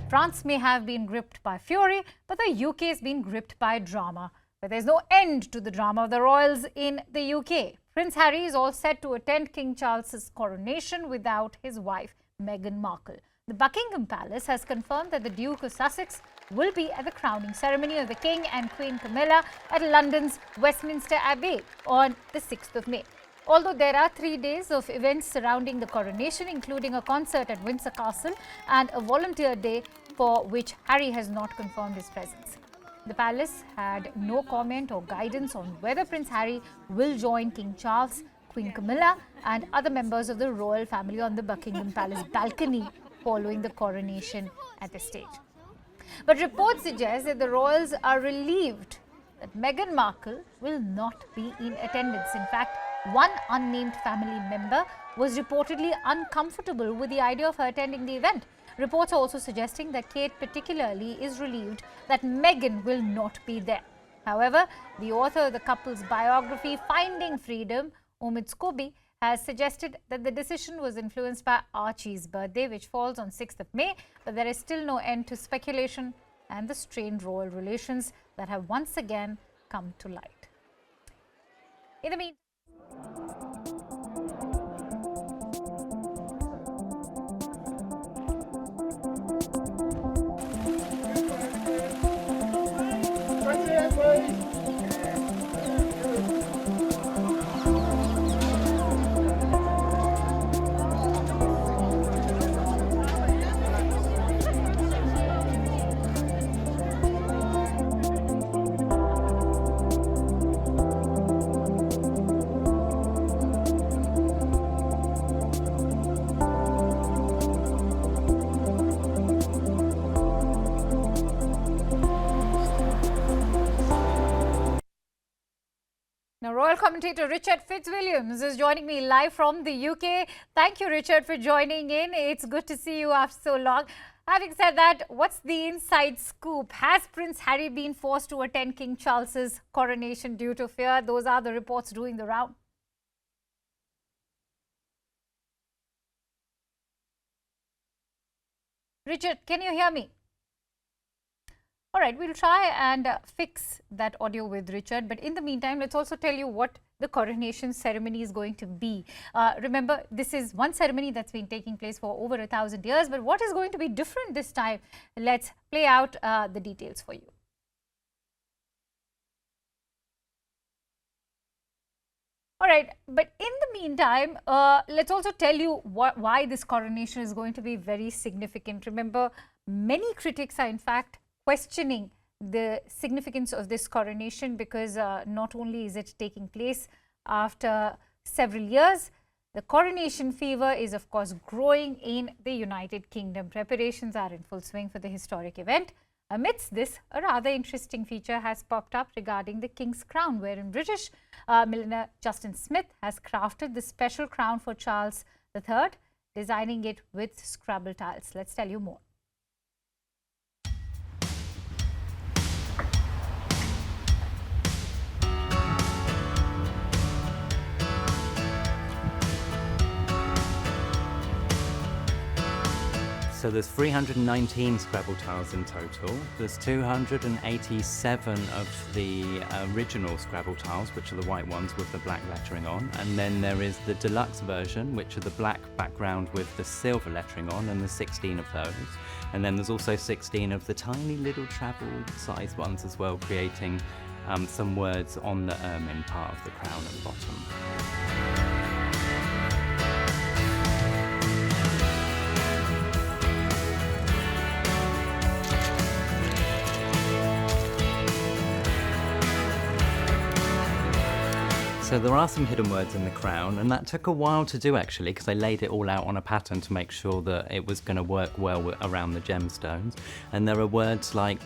France may have been gripped by fury, but the UK has been gripped by drama. But there's no end to the drama of the royals in the UK. Prince Harry is all set to attend King Charles's coronation without his wife, Meghan Markle. The Buckingham Palace has confirmed that the Duke of Sussex will be at the crowning ceremony of the King and Queen Camilla at London's Westminster Abbey on the 6th of May. Although there are 3 days of events surrounding the coronation, including a concert at Windsor Castle and a volunteer day for which Harry has not confirmed his presence. The palace had no comment or guidance on whether Prince Harry will join King Charles, Queen Camilla and other members of the royal family on the Buckingham Palace balcony following the coronation at the stage. But reports suggest that the royals are relieved that Meghan Markle will not be in attendance. In fact, one unnamed family member was reportedly uncomfortable with the idea of her attending the event. Reports are also suggesting that Kate particularly is relieved that Meghan will not be there. However, the author of the couple's biography, Finding Freedom, Omid Scobie, has suggested that the decision was influenced by Archie's birthday, which falls on 6th of May, but there is still no end to speculation and the strained royal relations that have once again come to light. In the meantime, now, royal commentator Richard Fitzwilliams is joining me live from the UK. Thank you, Richard, for joining in. It's good to see you after so long. Having said that, what's the inside scoop? Has Prince Harry been forced to attend King Charles's coronation due to fear? Those are the reports doing the round. Richard, can you hear me? All right, we'll try and fix that audio with Richard. But in the meantime, let's also tell you what the coronation ceremony is going to be. Remember, this is one ceremony that's been taking place for over 1,000 years. But what is going to be different this time? Let's play out the details for you. All right, but in the meantime, let's also tell you why this coronation is going to be very significant. Remember, many critics are in fact questioning the significance of this coronation because not only is it taking place after several years, the coronation fever is of course growing in the United Kingdom. Preparations are in full swing for the historic event. Amidst this, a rather interesting feature has popped up regarding the King's crown, wherein British milliner Justin Smith has crafted the special crown for Charles III, designing it with Scrabble tiles. Let's tell you more. So there's 319 Scrabble tiles in total. There's 287 of the original Scrabble tiles, which are the white ones with the black lettering on. And then there is the deluxe version, which are the black background with the silver lettering on, and there's 16 of those. And then there's also 16 of the tiny little travel size ones as well, creating some words on the ermine part of the crown at the bottom. So there are some hidden words in the crown, and that took a while to do actually, because I laid it all out on a pattern to make sure that it was going to work well around the gemstones. And there are words like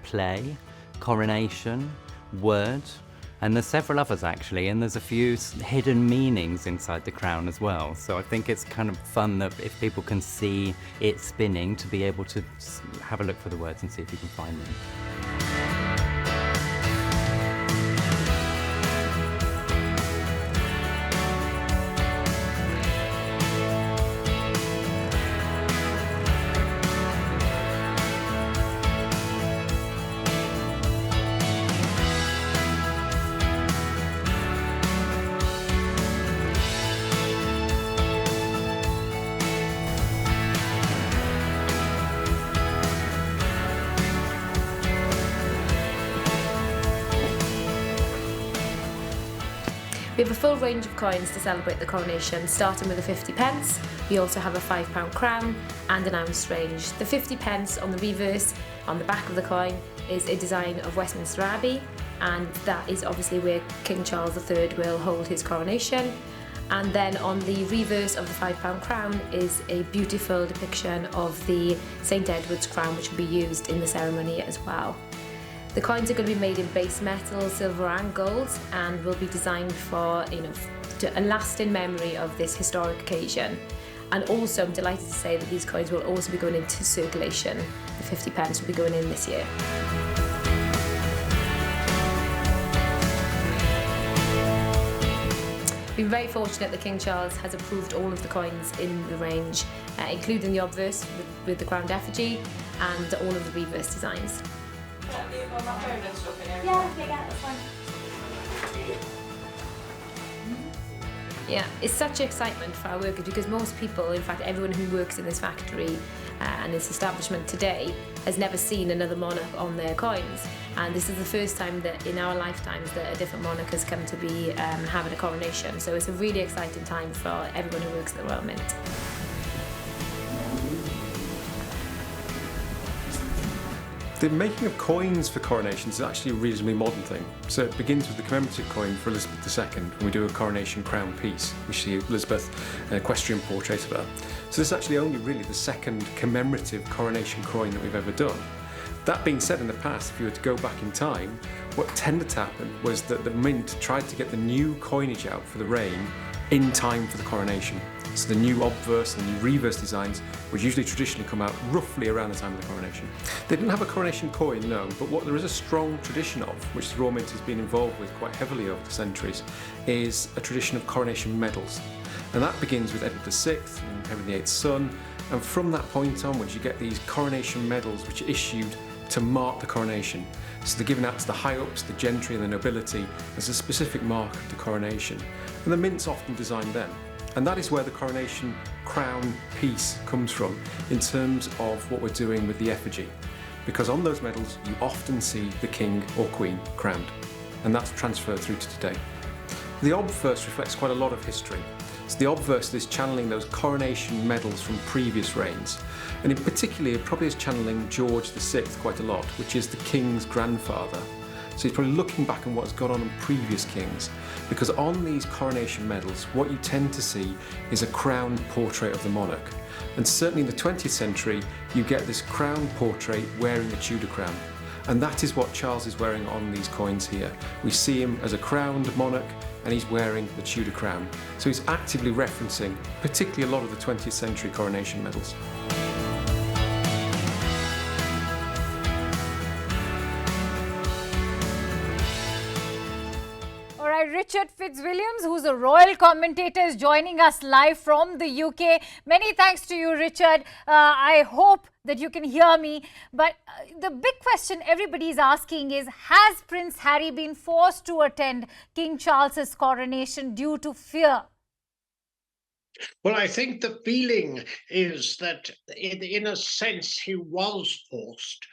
play, coronation, word, and there's several others actually, and there's a few hidden meanings inside the crown as well. So I think it's kind of fun that if people can see it spinning, to be able to have a look for the words and see if you can find them. We have a full range of coins to celebrate the coronation, starting with a 50 pence. We also have a £5 crown and an ounce range. The 50 pence on the reverse, on the back of the coin, is a design of Westminster Abbey, and that is obviously where King Charles III will hold his coronation. And then on the reverse of the £5 crown is a beautiful depiction of the St Edward's crown, which will be used in the ceremony as well. The coins are going to be made in base metal, silver and gold, and will be designed for, a lasting memory of this historic occasion. And also, I'm delighted to say that these coins will also be going into circulation. The 50 pence will be going in this year. We're very fortunate that King Charles has approved all of the coins in the range, including the obverse with the crowned effigy and all of the reverse designs. Yeah, it's such excitement for our workers because most people, in fact everyone who works in this factory and this establishment today has never seen another monarch on their coins, and this is the first time that in our lifetimes that a different monarch has come to be having a coronation, so it's a really exciting time for everyone who works at the Royal Mint. The making of coins for coronations is actually a reasonably modern thing. So it begins with the commemorative coin for Elizabeth II when we do a coronation crown piece. We see Elizabeth, an equestrian portrait of her. So this is actually only really the second commemorative coronation coin that we've ever done. That being said, in the past, if you were to go back in time, what tended to happen was that the Mint tried to get the new coinage out for the reign in time for the coronation. So the new obverse and the new reverse designs would usually traditionally come out roughly around the time of the coronation. They didn't have a coronation coin, no, but what there is a strong tradition of, which the Royal Mint has been involved with quite heavily over the centuries, is a tradition of coronation medals. And that begins with Edward VI and Henry VIII's son, and from that point onwards you get these coronation medals which are issued to mark the coronation. So they're given out to the high-ups, the gentry and the nobility as a specific mark of the coronation. And the Mint's often designed them. And that is where the coronation crown piece comes from in terms of what we're doing with the effigy. Because on those medals you often see the king or queen crowned, and that's transferred through to today. The obverse reflects quite a lot of history. So the obverse is channeling those coronation medals from previous reigns, and in particular it probably is channeling George VI quite a lot, which is the king's grandfather. So he's probably looking back on what has gone on in previous kings, because on these coronation medals what you tend to see is a crowned portrait of the monarch. And certainly in the 20th century you get this crowned portrait wearing a Tudor crown, and that is what Charles is wearing on these coins here. We see him as a crowned monarch and he's wearing the Tudor crown. So he's actively referencing particularly a lot of the 20th century coronation medals. Richard Fitzwilliams, who's a royal commentator, is joining us live from the UK. Many thanks to you, Richard. I hope that you can hear me. But the big question everybody's asking is, has Prince Harry been forced to attend King Charles's coronation due to fear? Well, I think the feeling is that in a sense he was forced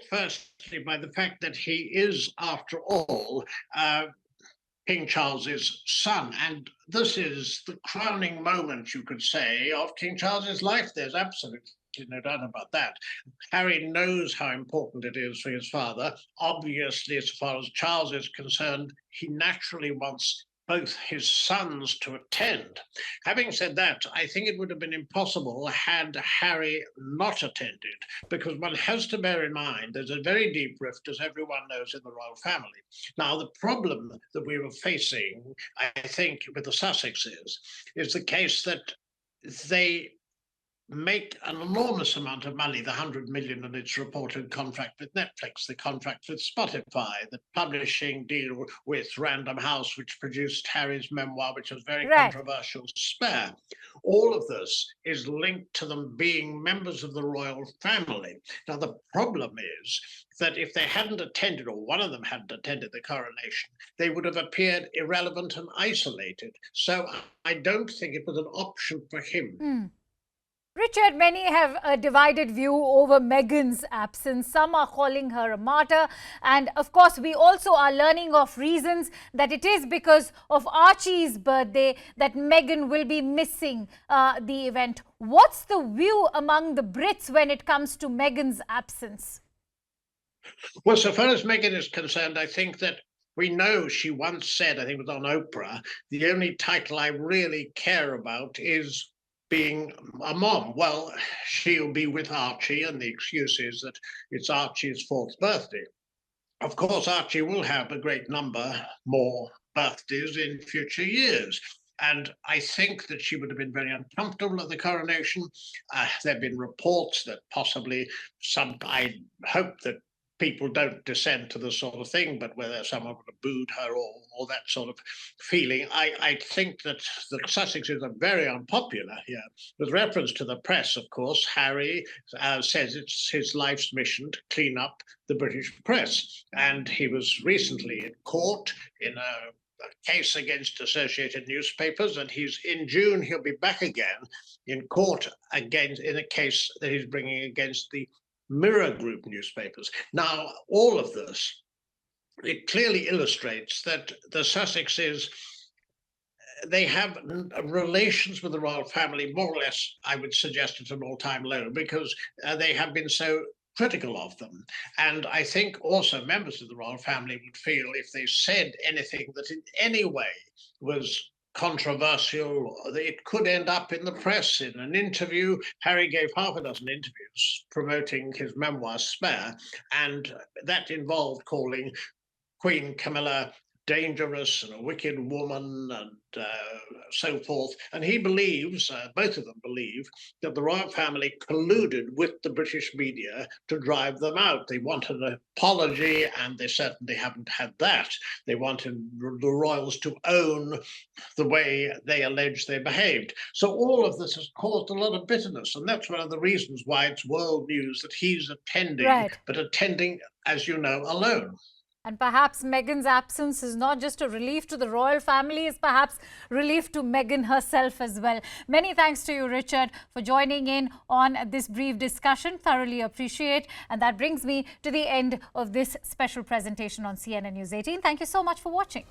firstly by the fact that he is, after all, King Charles's son, and this is the crowning moment, you could say, of King Charles's life. There's absolutely no doubt about that. Harry knows how important it is for his father. Obviously, as far as Charles is concerned, he naturally wants both his sons to attend. Having said that, I think it would have been impossible had Harry not attended, because one has to bear in mind there's a very deep rift, as everyone knows, in the royal family. Now, the problem that we were facing, I think, with the Sussexes is the case that they make an enormous amount of money, the 100 million in its reported contract with Netflix, the contract with Spotify, the publishing deal with Random House, which produced Harry's memoir, which was very controversial, Spare. All of this is linked to them being members of the royal family. Now, the problem is that if they hadn't attended, or one of them hadn't attended the coronation, they would have appeared irrelevant and isolated. So I don't think it was an option for him. Richard, many have a divided view over Meghan's absence. Some are calling her a martyr. And of course, we also are learning of reasons that it is because of Archie's birthday that Meghan will be missing the event. What's the view among the Brits when it comes to Meghan's absence? Well, so far as Meghan is concerned, I think that we know she once said, I think it was on Oprah, the only title I really care about is being a mom. Well, she'll be with Archie, and the excuse is that it's Archie's 4th birthday. Of course, Archie will have a great number more birthdays in future years. And I think that she would have been very uncomfortable at the coronation. There have been reports that possibly I hope that people don't descend to the sort of thing, but whether someone would have booed her or that sort of feeling. I think that the Sussexes are very unpopular here. With reference to the press, of course, Harry says it's his life's mission to clean up the British press. And he was recently in court in a case against Associated Newspapers, and in June he'll be back again in court again in a case that he's bringing against the Mirror Group newspapers. Now, all of this, it clearly illustrates that the Sussexes, they have relations with the royal family more or less, I would suggest, at an all-time low, because they have been so critical of them. And I think also members of the royal family would feel if they said anything that in any way was controversial, it could end up in the press. In an interview, Harry gave half a dozen interviews promoting his memoir Spare, and that involved calling Queen Camilla dangerous and a wicked woman and so forth. And he believes, both of them believe, that the royal family colluded with the British media to drive them out. They wanted an apology, and they certainly haven't had that. They wanted the royals to own the way they allege they behaved. So all of this has caused a lot of bitterness, and that's one of the reasons why it's world news that he's attending, Right. but attending, as you know, alone. And perhaps Meghan's absence is not just a relief to the royal family, it's perhaps relief to Meghan herself as well. Many thanks to you, Richard, for joining in on this brief discussion. Thoroughly appreciate. And that brings me to the end of this special presentation on CNN News 18. Thank you so much for watching.